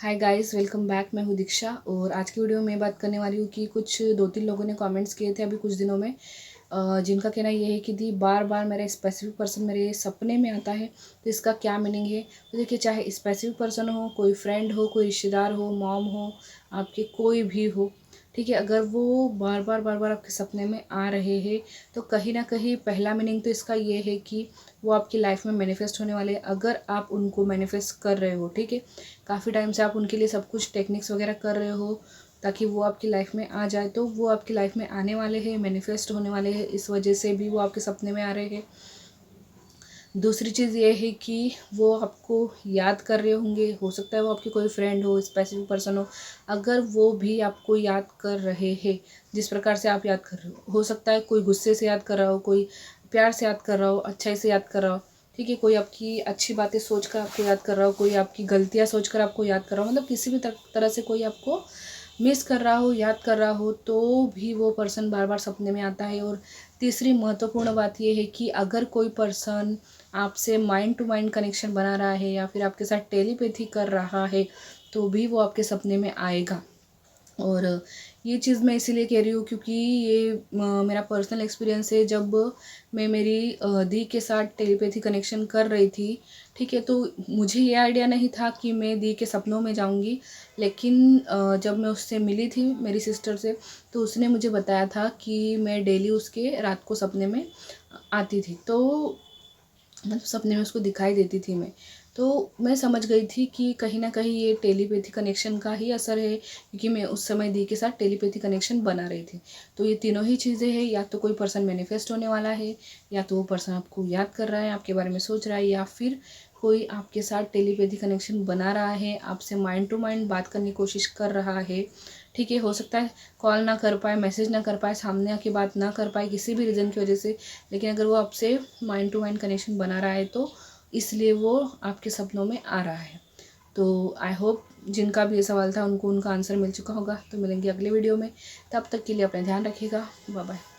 Hi guys, welcome back. मैं हूँ दीक्षा और आज की वीडियो में बात करने वाली हूँ कि कुछ 2-3 लोगों ने कमेंट्स किए थे अभी कुछ दिनों में, जिनका कहना ये है कि दी बार बार मेरा स्पेसिफिक पर्सन मेरे सपने में आता है, तो इसका क्या मीनिंग है। तो देखिए, चाहे स्पेसिफिक पर्सन हो, कोई फ्रेंड हो, कोई रिश्तेदार हो, मॉम हो, आपके कोई भी हो, ठीक है, अगर वो बार बार आपके सपने में आ रहे हैं तो कहीं ना कहीं पहला मीनिंग तो इसका ये है कि वो आपकी लाइफ में मैनिफेस्ट होने वाले हैं, अगर आप उनको मैनिफेस्ट कर रहे हो। ठीक है, काफ़ी टाइम से आप उनके लिए सब कुछ टेक्निक्स वगैरह कर रहे हो ताकि वो आपकी लाइफ में आ जाए, तो वो आपकी लाइफ में आने वाले हैं, मैनिफेस्ट होने वाले हैं। इस वजह से भी वो आपके सपने में आ रहे हैं। दूसरी चीज़ ये है कि वो आपको याद कर रहे होंगे, हो सकता है वो आपकी कोई फ्रेंड हो, स्पेसिफिक पर्सन हो। अगर वो भी आपको याद कर रहे हैं जिस प्रकार से आप याद कर रहे हो सकता है कोई गुस्से से याद कर रहा हो, कोई प्यार से याद कर रहा हो, अच्छाई से याद कर रहा हो। ठीक है, कोई आपकी अच्छी बातें सोच कर आपको याद कर रहा हो, कोई आपकी गलतियाँ सोच कर आपको याद कर रहा हो, मतलब किसी भी तरह से कोई आपको मिस कर रहा हो, याद कर रहा हो, तो भी वो पर्सन बार बार सपने में आता है। और तीसरी महत्वपूर्ण बात ये है कि अगर कोई पर्सन आपसे माइंड टू माइंड कनेक्शन बना रहा है या फिर आपके साथ टेलीपैथी कर रहा है, तो भी वो आपके सपने में आएगा। और ये चीज़ मैं इसीलिए कह रही हूँ क्योंकि ये मेरा पर्सनल एक्सपीरियंस है। जब मैं मेरी दी के साथ टेलीपैथी कनेक्शन कर रही थी, ठीक है, तो मुझे ये आइडिया नहीं था कि मैं दी के सपनों में जाऊंगी। लेकिन जब मैं उससे मिली थी, मेरी सिस्टर से, तो उसने मुझे बताया था कि मैं डेली उसके रात को सपने में आती थी, तो मतलब सपने में उसको दिखाई देती थी मैं। तो मैं समझ गई थी कि कहीं ना कहीं ये टेलीपैथी कनेक्शन का ही असर है, क्योंकि मैं उस समय दी के साथ टेलीपैथी कनेक्शन बना रही थी। तो ये तीनों ही चीज़ें हैं, या तो कोई पर्सन मैनिफेस्ट होने वाला है, या तो वो पर्सन आपको याद कर रहा है, आपके बारे में सोच रहा है, या फिर कोई आपके साथ टेलीपैथी कनेक्शन बना रहा है, आपसे माइंड टू माइंड बात करने की कोशिश कर रहा है। ठीक है, हो सकता है कॉल ना कर पाए, मैसेज ना कर पाए, सामने आके बात ना कर पाए किसी भी रीज़न की वजह से, लेकिन अगर वो आपसे माइंड टू माइंड कनेक्शन बना रहा है तो इसलिए वो आपके सपनों में आ रहा है। तो आई होप जिनका भी ये सवाल था उनको उनका आंसर मिल चुका होगा। तो मिलेंगे अगले वीडियो में, तब तक के लिए अपना ध्यान रखिएगा। Bye bye.